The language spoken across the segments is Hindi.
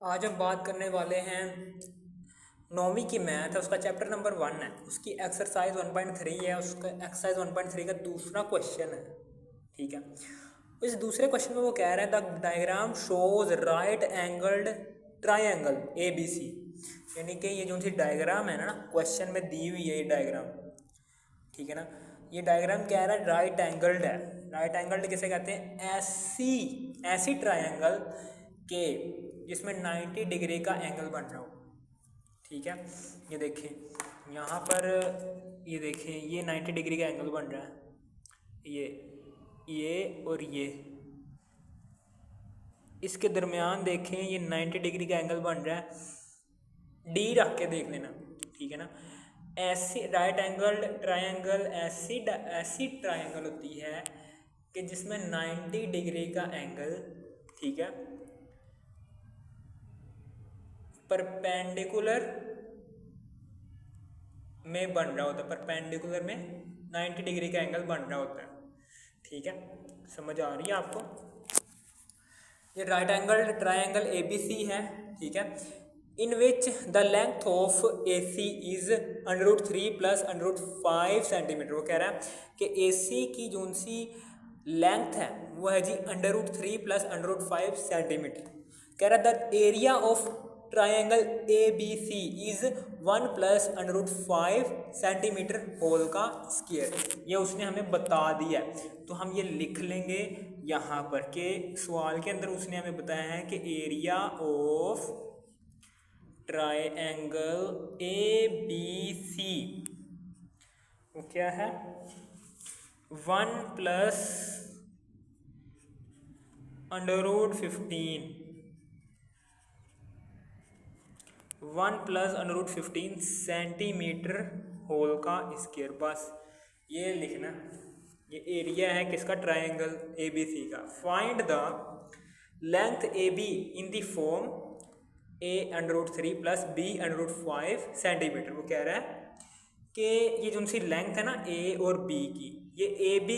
आज हम बात करने वाले हैं नौवीं की मैथ है, उसका चैप्टर नंबर 1 है, उसकी एक्सरसाइज 1.3 है, उसका एक्सरसाइज 1.3 का दूसरा क्वेश्चन है। ठीक है, इस दूसरे क्वेश्चन में वो कह रहा है the diagram shows right angled triangle A B C. यानी कि ये जो सी डायग्राम है ना, क्वेश्चन में दी हुई है ये डायग्राम। ठीक है ना, ये डायग्राम क्या है, राइट एंगल्ड है। राइट एंगल्ड किसे कहते हैं? ऐसी ट्रायंगल के जिसमें 90 डिग्री का एंगल बन रहा हो। ठीक है, ये देखें यहाँ पर, ये देखें ये 90 डिग्री का एंगल बन रहा है, ये और ये, इसके दरमियान देखें ये 90 डिग्री का एंगल बन रहा है। डी रख के देख लेना। ठीक है ना, ऐसी राइट एंगल ट्रायंगल ऐसी ट्रायंगल होती है कि जिसमें 90 डिग्री का एंगल, ठीक है, परपेंडिकुलर में बन रहा होता है। परपेंडिकुलर में 90 डिग्री का एंगल बन रहा होता है। ठीक है, समझ आ रही है आपको? ये राइट एंगल ट्रायंगल ABC है। ठीक है, in which the length of AC is √3 plus √5 centimetre. वो कह रहा है कि AC की जो सी लेंथ है वो है जी √3 प्लस √5 सेंटीमीटर। कह रहा है the area of triangle ABC is 1 plus √5 centimetre whole का स्क्वायर। ये उसने हमें बता दिया है, तो हम ये लिख लेंगे यहाँ पर कि सवाल के अंदर उसने हमें बताया है कि एरिया ऑफ ट्रायंगल ABC वो क्या है? 1 प्लस √15 √15 सेंटीमीटर होल का स्क्वायर। बस ये लिखना, ये एरिया है किसका? ट्रायंगल ABC का। Find the length AB in the form A √3 plus B √5 centimetre. वो कह रहा है कि ये जो सी लेंथ है ना A और B की, ये AB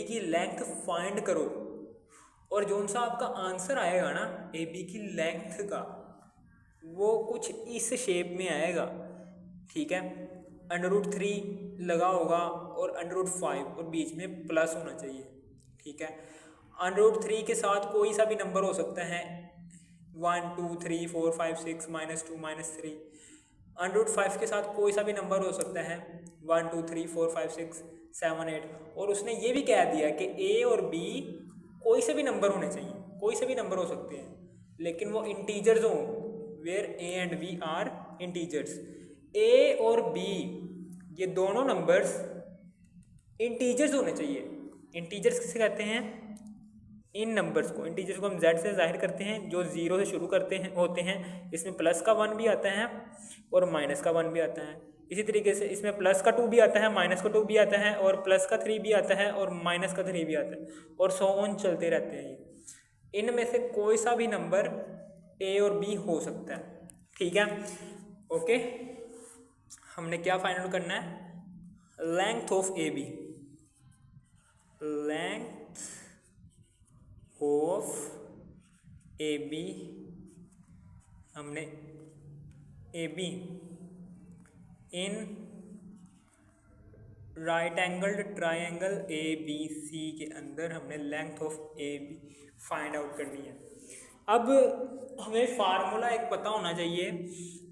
की लेंथ फाइंड करो, और जो सा आपका आंसर आएगा ना AB की लेंथ का, वो कुछ इस शेप में आएगा। ठीक है, √3 लगा होगा और √5 और बीच में प्लस होना चाहिए। ठीक है, √3 के साथ कोई सा भी नंबर हो सकता है, 1 2 3 4 5 6 -2 -3। √5 के साथ कोई सा भी नंबर हो सकता है, 1 2 3 4 5 6 7 8। और उसने ये भी कह दिया कि A और B कोई से भी नंबर होने चाहिए, कोई से भी नंबर हो सकते हैं, लेकिन वो इंटीजर्स हों, where A and B are integers. A और B ये दोनों नंबर्स इंटीजर्स होने चाहिए। इंटीजर्स किसे कहते हैं? इन नंबर्स को, इंटीजर्स को हम Z से जाहिर करते हैं, जो 0 से शुरू होते हैं। इसमें प्लस का 1 भी आता है और माइनस का 1 भी आता है। इसी तरीके से इसमें प्लस का 2 भी आता है, माइनस का 2 भी आता है, और प्लस का 3 भी आता है, और माइनस का 3 भी आता है, और सो ऑन चलते रहते हैं। इनमें से कोई सा भी नंबर A और B हो सकता है। ठीक है, ओके। हमने क्या फाइंड आउट करना है? Length of AB, length of AB, हमने AB in right angled triangle ABC के अंदर हमने length of AB find out करनी है। अब हमें फार्मूला एक पता होना चाहिए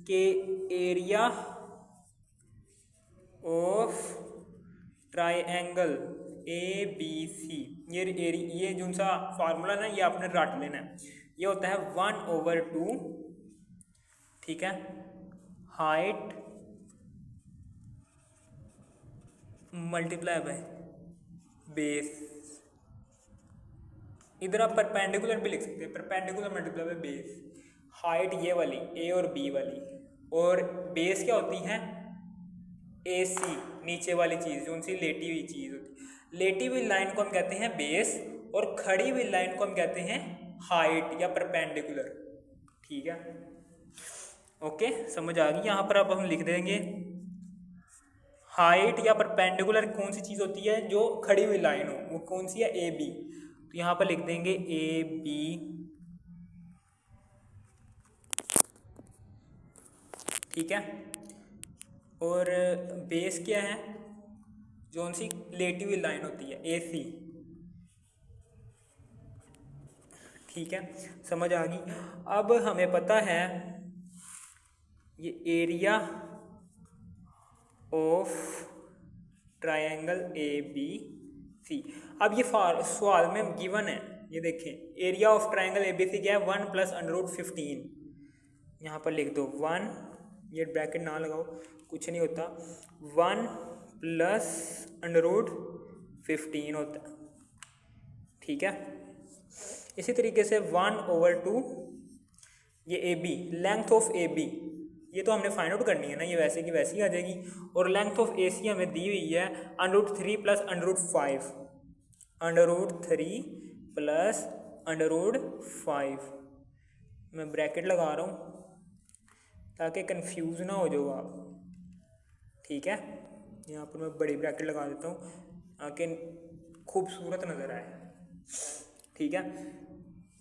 कि एरिया ऑफ ट्रायंगल ABC, ये जो सा फार्मूला ना, ये आपने रट लेना है। ये होता है 1/2, ठीक है, हाइट मल्टीप्लाई बाय बेस। इधर आप परपेंडिकुलर भी लिख सकते हैं, perpendicular multiply by base. Height ये वाली A और B वाली, और बेस क्या होती है? AC, नीचे वाली चीज़, जो उनसी लेटी हुई चीज़ होती है। लेटी हुई लाइन को हम कहते हैं बेस, और खड़ी हुई लाइन को हम कहते हैं हाइट या परपेंडिकुलर। ठीक है, ओके, समझ आ गई? यहाँ पर अब हम लिख देंगे हाइट या परपेंडिकुलर कौन सी चीज़ होती है? जो खड़ी हुई लाइन हो, वो कौन सी है? AB। तो यहाँ पर लिख देंगे AB ठीक है। और बेस क्या है, जोन सी लेटी हुई लाइन होती है ए सी, ठीक है, समझ आ गई। अब हमें पता है ये area of triangle A B C. अब ये सवाल में गिवन है, ये देखें area of triangle A B C क्या है, 1 + √15। यहाँ पर लिख दो 1, ये ब्रैकेट ना लगाओ कुछ नहीं होता, 1 + √15 होता है, ठीक है। इसी तरीके से 1/2 ये A B, length of A B, ये तो हमने फाइंड आउट करनी है ना, ये वैसे की वैसी आ जाएगी। और लेंथ ऑफ ए सी हमें दी हुई है √3 + √5, √3 + √5। मैं ब्रैकेट लगा रहा हूँ ताकि कंफ्यूज ना हो जाओ आप, ठीक है। यहाँ पर मैं बड़ी ब्रैकेट लगा देता हूँ ताकि खूबसूरत नज़र आए, ठीक है।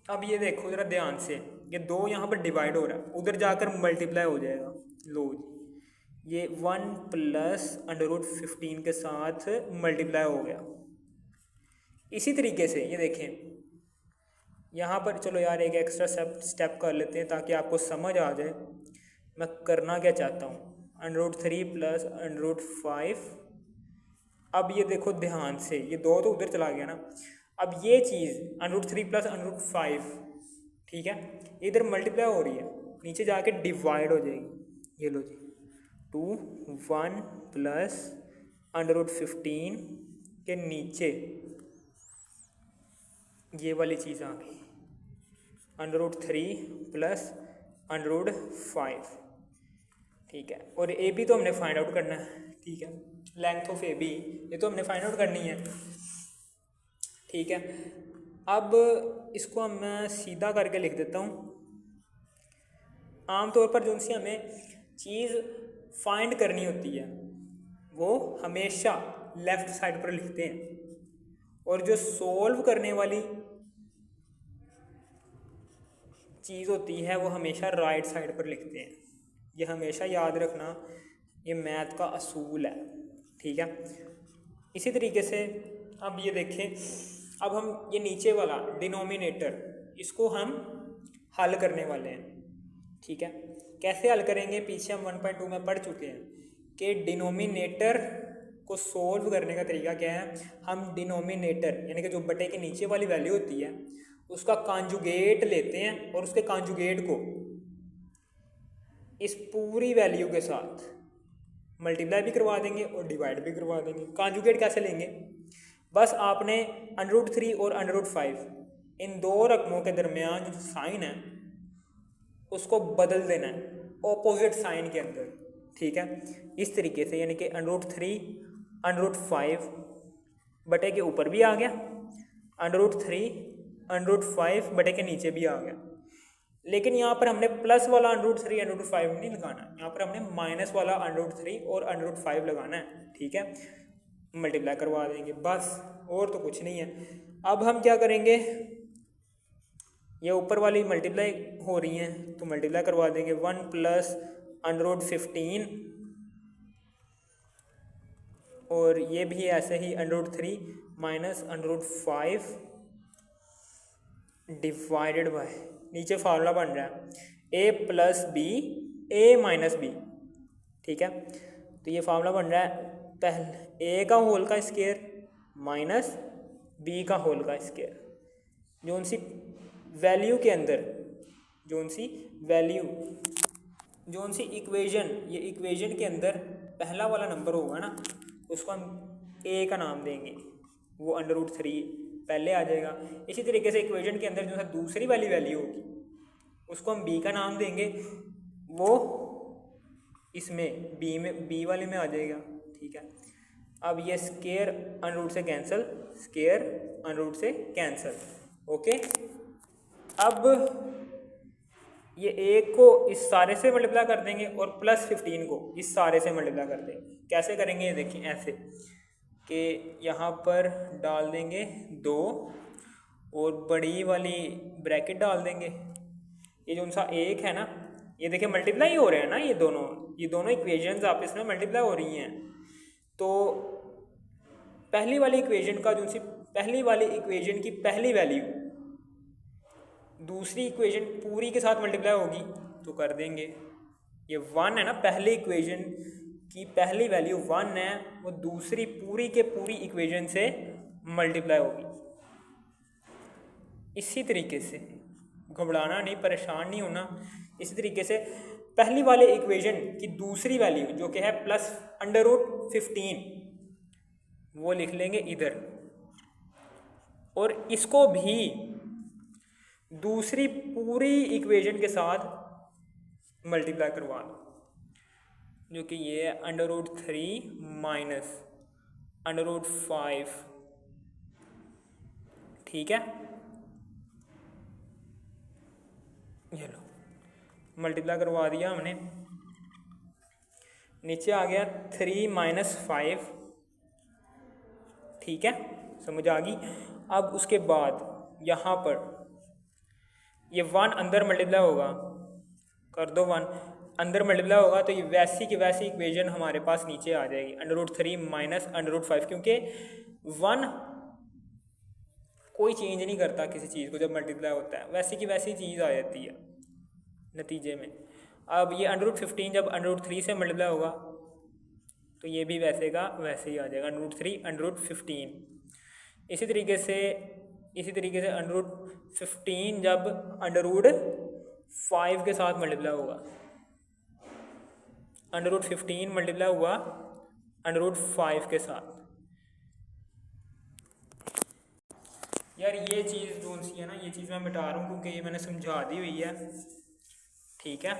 अब ये देखो ज़रा ध्यान से, ये 2 यहाँ पर डिवाइड हो रहा है, उधर जाकर मल्टीप्लाई हो जाएगा। लो जी, ये 1 + √15 के साथ मल्टीप्लाई हो गया। इसी तरीके से ये देखें यहाँ पर, चलो यार एक एक्स्ट्रा स्टेप कर लेते हैं ताकि आपको समझ आ जाए मैं करना क्या चाहता हूँ। √3 + √5। अब ये देखो ध्यान से, ये 2 तो उधर चला गया ना, अब ये चीज़ √3 + √5, ठीक है, इधर मल्टीप्लाई हो रही है, नीचे जाके डिवाइड हो जाएगी। ये लो जी, 2 1 + √15 के नीचे ये वाली चीज़ आ गई, √3 + √5, ठीक है। और ए बी तो हमने फाइंड आउट करना है, ठीक है, लेंथ ऑफ ए बी ये तो हमने फाइंड आउट करनी है, ठीक है। अब इसको मैं सीधा करके लिख देता हूँ। आमतौर पर जो सी हमें चीज़ फाइंड करनी होती है वो हमेशा लेफ़्ट साइड पर लिखते हैं, और जो सोल्व करने वाली चीज़ होती है वो हमेशा राइट साइड पर लिखते हैं। ये हमेशा याद रखना, ये मैथ का असूल है, ठीक है। इसी तरीके से अब ये देखें, अब हम ये नीचे वाला डिनोमिनेटर इसको हम हल करने वाले हैं, ठीक है। कैसे हल करेंगे, पीछे हम 1.2 में पढ़ चुके हैं कि डिनोमिनेटर को सोल्व करने का तरीका क्या है। हम डिनोमिनेटर यानी कि जो बटे के नीचे वाली वैल्यू होती है उसका कॉन्जुगेट लेते हैं और उसके कॉन्जुगेट को इस पूरी वैल्यू के साथ मल्टीप्लाई भी करवा देंगे और डिवाइड भी करवा देंगे। कॉन्जुगेट कैसे लेंगे, बस आपने √3 और √5 इन 2 रकमों के दरमियान जो साइन है उसको बदल देना है ऑपोजिट साइन के अंदर, ठीक है। इस तरीके से यानी कि √3 √5 बटे के ऊपर भी आ गया, √3 √5 बटे के नीचे भी आ गया। लेकिन यहाँ पर हमने प्लस वाला √3 √5 नहीं लगाना, यहाँ पर हमने माइनस वाला √3 और √5 लगाना है, ठीक है। मल्टीप्लाई करवा देंगे बस, और तो कुछ नहीं है। अब हम क्या करेंगे, ये ऊपर वाली मल्टीप्लाई हो रही हैं तो मल्टीप्लाई करवा देंगे, 1 + √15 और ये भी ऐसे ही √3 - √5 डिवाइडेड बाय, नीचे फार्मूला बन रहा है a + b a - b, ठीक है। तो ये फार्मूला बन रहा है पहले a का होल का स्क्वायर माइनस b का होल का स्क्वायर। जो सी वैल्यू के अंदर जो सी इक्वेशन, ये इक्वेशन के अंदर पहला वाला नंबर होगा ना उसको हम a का नाम देंगे, वो √3 पहले आ जाएगा। इसी तरीके से इक्वेशन के अंदर जो है दूसरी वाली वैल्यू होगी उसको हम b का नाम देंगे, वो इसमें b वाले में आ जाएगा, ठीक है। अब ये स्क्वायर √ से कैंसिल, स्क्वायर √ से कैंसिल, ओके। अब ये a को इस सारे से मल्टीप्लाई कर देंगे और +15 को इस सारे से मल्टीप्लाई कर देंगे। कैसे करेंगे, ये देखिए ऐसे कि यहाँ पर डाल देंगे 2 और बड़ी वाली ब्रैकेट डाल देंगे। ये जो सा 1 है ना ये देखिए मल्टीप्लाई हो रहे हैं ना, ये दोनों इक्वेशंस आपस में मल्टीप्लाई हो रही हैं। तो पहली वाली इक्वेशन का जो सी पहली वाली इक्वेशन की पहली वैल्यू दूसरी इक्वेशन पूरी के साथ मल्टीप्लाई होगी तो कर देंगे। ये 1 है ना, पहली इक्वेशन की पहली वैल्यू 1 है, वो दूसरी पूरी के पूरी इक्वेशन से मल्टीप्लाई होगी। इसी तरीके से घबराना नहीं, परेशान नहीं होना। इसी तरीके से पहली वाले इक्वेशन की दूसरी वैल्यू जो कि है प्लस √15 वो लिख लेंगे इधर, और इसको भी दूसरी पूरी इक्वेशन के साथ मल्टीप्लाई करवा दो, जो कि ये है √3 माइनस √5। ठीक है, ये लो मल्टीप्लाई करवा दिया हमने। नीचे आ गया 3 - 5। ठीक है, समझ आ गई। अब उसके बाद यहाँ पर ये 1 अंदर मल्टीप्लाई होगा, कर दो 1 अंदर मल्टीप्लाई होगा तो ये वैसी की वैसी इक्वेशन हमारे पास नीचे आ जाएगी, √3 माइनस √5, क्योंकि 1 कोई चेंज नहीं करता किसी चीज़ को, जब मल्टीप्लाई होता है वैसी की वैसी चीज़ आ जाती है नतीजे में। अब ये √15 जब √3 से मल्टीप्लाई होगा तो ये भी वैसे का वैसे ही आ जाएगा, √3 √15। इसी तरीके से √15 जब √5 के साथ मल्टीप्लाई होगा, √15 मल्टीप्लाई हुआ √5 के साथ। यार ये चीज़ जो सी है ना, ये चीज़ मैं मिटा रहा हूँ क्योंकि ये मैंने समझा दी हुई है। ठीक है,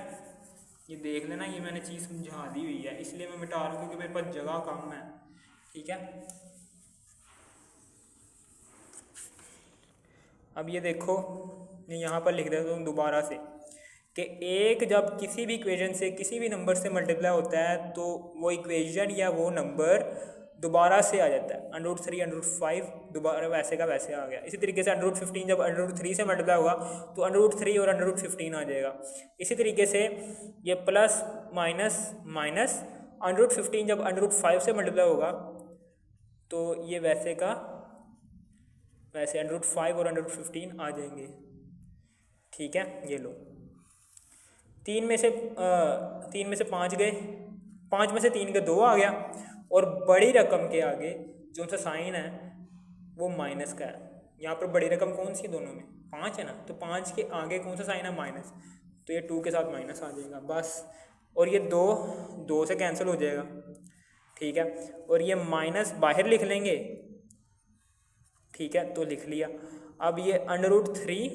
ये देख लेना, ये मैंने चीज़ समझा दी हुई है, इसलिए मैं मिटा रहा हूँ क्योंकि मेरे पास जगह कम है। ठीक है, अब ये देखो, मैं यहाँ पर लिख देता हूँ दोबारा से कि एक जब किसी भी इक्वेशन से किसी भी नंबर से मल्टीप्लाई होता है तो वो इक्वेशन या वो नंबर दोबारा से आ जाता है, √3 √5 दोबारा वैसे का वैसे आ गया। इसी तरीके से √15 जब √3 से मल्टीप्लाई होगा तो √3 और √15 आ जाएगा। इसी तरीके से ये प्लस माइनस माइनस √15 जब √5 से मल्टीप्लाई होगा तो ये वैसे का वैसे √5 और √15 आ जाएंगे। ठीक है, ये लो 3 में से 5 गए, 5 में से 3 के 2 आ गया, और बड़ी रकम के आगे जो सा साइन है वो माइनस का है। यहाँ पर बड़ी रकम कौन सी है, दोनों में 5 है ना, तो 5 के आगे कौन सा साइन है, माइनस, तो ये 2 के साथ माइनस आ जाएगा बस। और ये 2 से कैंसिल हो जाएगा। ठीक है, और ये माइनस बाहर लिख लेंगे। ठीक है, तो लिख लिया। अब ये √3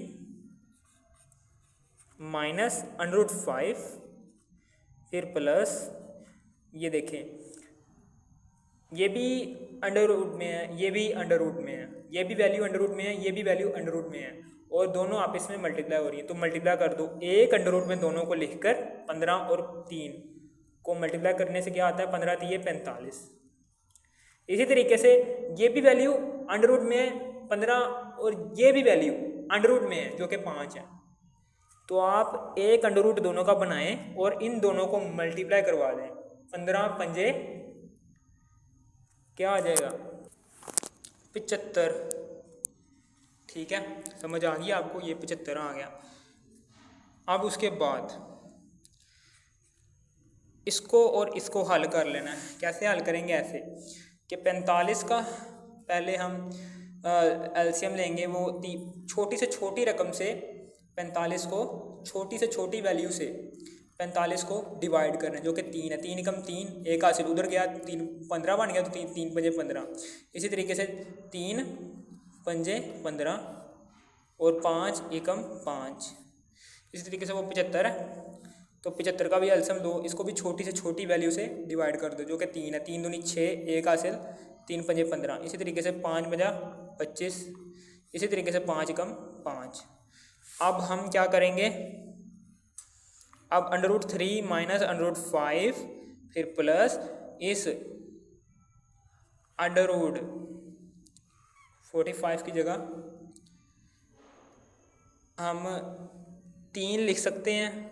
माइनस √5 फिर प्लस, ये देखें ये भी अंडर रूट में है, ये भी अंडर रूट में है, ये भी वैल्यू अंडर रूट में है, ये भी वैल्यू अंडर रूट में है, और दोनों आपस में मल्टीप्लाई हो रही है, तो मल्टीप्लाई कर दो। एक अंडर रूट में दोनों को लिखकर 15 और 3 को मल्टीप्लाई करने से क्या आता है, 15 3 45। इसी तरीके से ये भी वैल्यू अंडर रूट में है 15, और ये भी वैल्यू अंडर रूट में है जो कि 5 है। तो आप एक अंडर रूट दोनों का बनाएं और इन दोनों को मल्टीप्लाई करवा दें। 15 पंजे क्या आ जाएगा, 75। ठीक है, समझ आ गई आपको, ये 75 आ गया। अब उसके बाद इसको और इसको हल कर लेना है। कैसे हल करेंगे, ऐसे कि 45 का पहले हम एलसीएम लेंगे, वो छोटी से छोटी रकम से 45 को, छोटी से छोटी वैल्यू से 45 को डिवाइड करना है, जो कि 3 है। 3 एकम 3, एक हासिल उधर गया, 3 15 बन गया, तो 3 पंजे 15। इसी तरीके से 3 पंजे 15 और 5 एकम 5। इसी तरीके से वो 75 है, तो 75 का भी एलसीएम लो, इसको भी छोटी से छोटी वैल्यू से डिवाइड कर दो, जो कि 3 है। 3 दूनी 6, एक हासिल, 3 पंजे 15। इसी तरीके से 5 बजा 25। इसी तरीके से 5 एकम 5। अब हम क्या करेंगे, अब √3 माइनस √5 फिर प्लस इस √45 की जगह हम 3 लिख सकते हैं,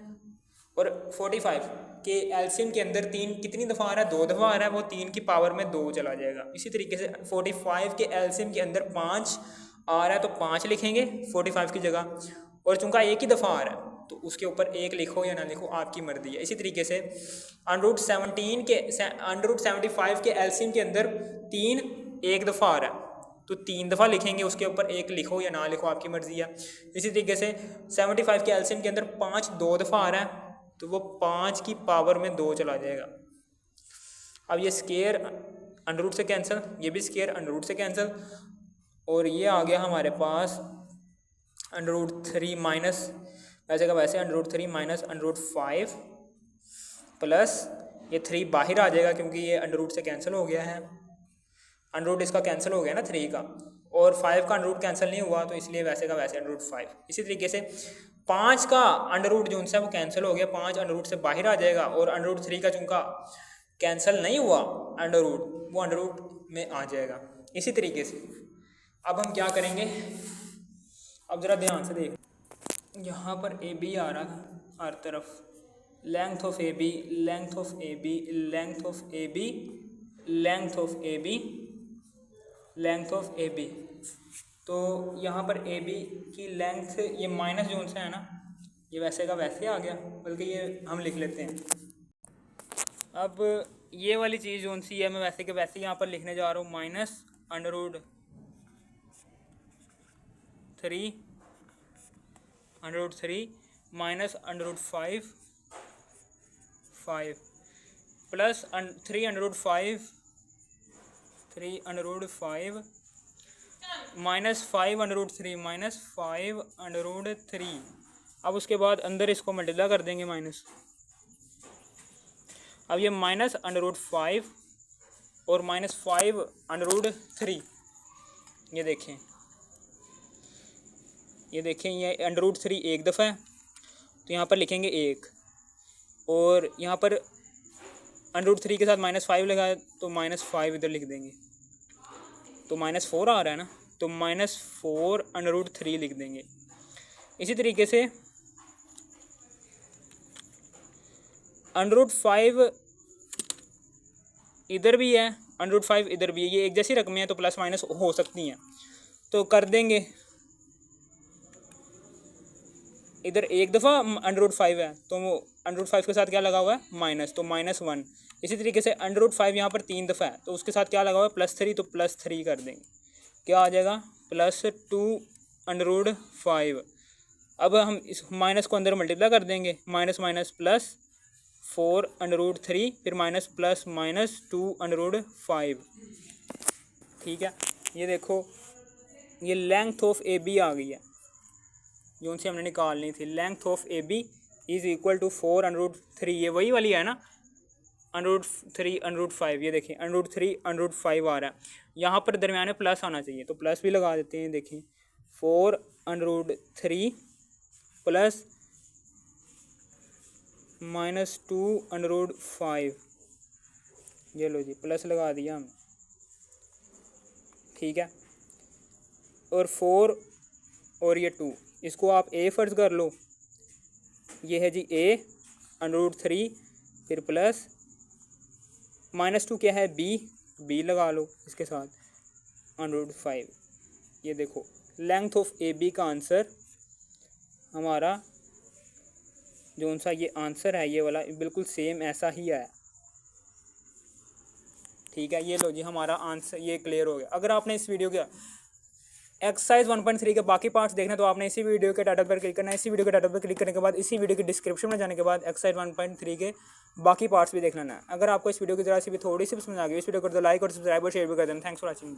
और 45 के एलसीएम के अंदर 3 कितनी दफ़ा आ रहा है, 2 दफ़ा आ रहा है, वो 3 की पावर में 2 चला जाएगा। इसी तरीके से 45 के एलसीएम के अंदर 5 आ रहा है तो 5 लिखेंगे 45 की जगह, और चूंकि एक ही दफ़ा आ रहा है तो उसके ऊपर 1 लिखो या ना लिखो आपकी मर्जी है। इसी तरीके से √75 के एलसीएम के अंदर 3 एक दफ़ा आ रहा है तो 3 दफ़ा लिखेंगे, उसके ऊपर 1 लिखो या ना लिखो आपकी मर्जी है। इसी तरीके से 75 के एलसीएम के अंदर 5 2 दफ़ा आ रहा है तो वो 5 की पावर में 2 चला जाएगा। अब ये स्केयर अंडर रूट से कैंसिल, ये भी स्केयर अंडर रूट से कैंसिल, और ये आ गया हमारे पास √3 माइनस वैसे का वैसे √3 माइनस √5 प्लस ये 3 बाहर आ जाएगा क्योंकि ये अंडर रूट से कैंसिल हो गया है, अंडर रूट इसका कैंसिल हो गया ना 3 का, और 5 का अंडर रूट कैंसिल नहीं हुआ तो इसलिए वैसे का वैसे √5। इसी तरीके से 5 का अंडर रूट जो है वो कैंसिल हो गया, 5 अंडर रूट से बाहर आ जाएगा, और अंडर रूट 3 का चूँकि कैंसिल नहीं हुआ अंडर रूट, वो अंडर रूट में आ जाएगा। इसी तरीके से अब हम क्या करेंगे, अब ज़रा ध्यान से देख, यहाँ पर ए बी आ रहा था हर तरफ, length of A B, length of A B, length of A B, length of A B, length of A B. तो यहाँ पर ए बी की लेंथ, ये माइनस जोन से है ना, ये वैसे का वैसे आ गया, बल्कि ये हम लिख लेते हैं। अब ये वाली चीज़ जोन सी है मैं वैसे के वैसे यहाँ पर लिखने जा रहा हूँ, minus √3 minus √5 plus 3 √5 minus 5 √3 minus 5 √3। अब उसके बाद अंदर इसको मल्टीप्लाई कर देंगे माइनस। अब ये माइनस √5 और माइनस 5 √3, ये देखें ये √3 एक दफ़ा है तो यहाँ पर लिखेंगे 1, और यहाँ पर √3 के साथ -5 लगा तो -5 इधर लिख देंगे, तो -4 आ रहा है ना, तो -4 √3 लिख देंगे। इसी तरीके से √5 इधर भी है, √5 इधर भी है, ये एक जैसी रकमें हैं तो प्लस माइनस हो सकती हैं, तो कर देंगे। इधर एक दफ़ा √5 है तो वो √5 के साथ क्या लगा हुआ है, माइनस, तो -1। इसी तरीके से √5 यहाँ पर 3 दफ़ा है तो उसके साथ क्या लगा हुआ है, +3, तो +3 कर देंगे, क्या आ जाएगा, +2 √5। अब हम इस माइनस को अंदर मल्टीप्लाई कर देंगे, माइनस माइनस प्लस 4 √3, फिर माइनस प्लस माइनस 2 √5। ठीक है, ये देखो ये लेंथ ऑफ ए बी आ गई है जो उनसे हमने निकालनी थी। Length of A B is equal to 4 √3, ये वही वाली है ना, √3 √5, ये देखें √3 √5 आ रहा है, यहाँ पर दरमियान में प्लस आना चाहिए तो प्लस भी लगा देते हैं। देखें 4 √3 प्लस -2 √5, ये लो जी प्लस लगा दिया हम, ठीक है, और 4 और ये 2, इसको आप ए फ़र्ज़ कर लो, ये है जी ए √3, फिर प्लस -2 क्या है, बी लगा लो इसके साथ √5। ये देखो लेंथ ऑफ ए बी का आंसर हमारा जो सा ये आंसर है ये वाला बिल्कुल सेम ऐसा ही है। ठीक है, ये लो जी हमारा आंसर ये क्लियर हो गया। अगर आपने इस वीडियो के एक्सरसाइज 1.3 के बाकी पार्ट्स देखने तो आपने इसी वीडियो के टाइटल पर क्लिक करना है। इसी वीडियो के टाइटल पर क्लिक करने के बाद इसी वीडियो के डिस्क्रिप्शन में जाने के बाद एक्सरसाइज 1.3 के बाकी पार्ट्स भी देख लेना है। अगर आपको इस वीडियो की जरा सी भी थोड़ी सी भी समझ आ गई, इस वीडियो को तो लाइक और सब्सक्राइब और शेयर भी कर देना। Thanks for watching.